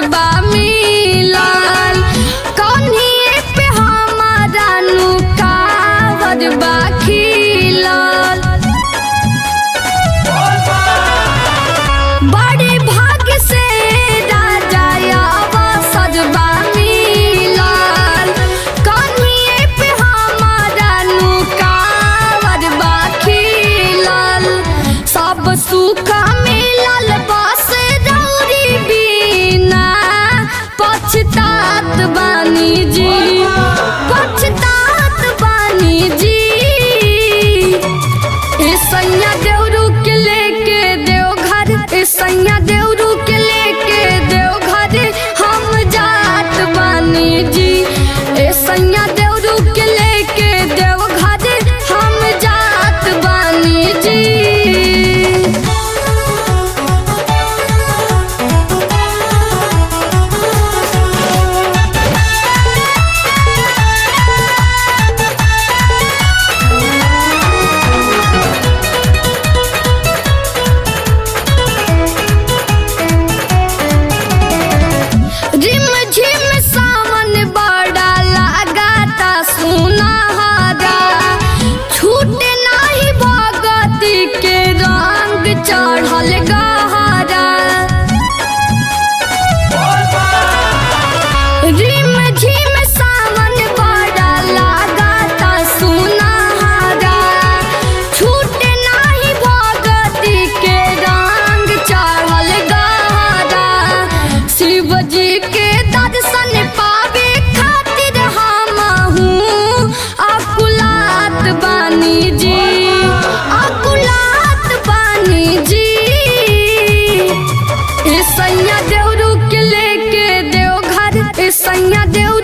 सजबा मिलल कन्हिए पे हमारा नुकावरबा खिलल। बड़े भाग्य से राजा आवा सजबा मिलल कन्हिए पे हमारा नुकावरबा खिलल। सब सुख मिलल बस रौरी बिना पछतात बानी जी, पछतात बानी जी। ए सैया देवरू के लेके देवघर, ए सैया देवरू के लेके देवघर हम जात बानी जी। ए सैया देवरू के लेके देवघर हम जात बानी जी। रिम झिम सावन बड़ा लगाता सुनहरा, छूटे नाही भगती के रंग चढ़ल गहरा। रिम झिम सावन बड़ा लगाता सुनहरा, छूटे नाही भगती के रंग चढ़ल गहरा। शिव जी के दर्शन पावे खातिर हमहू अकुलात बानी जी, अकुलात बानी जी। ए सैया देवरू के लेके देवघर, ए सैया देवरू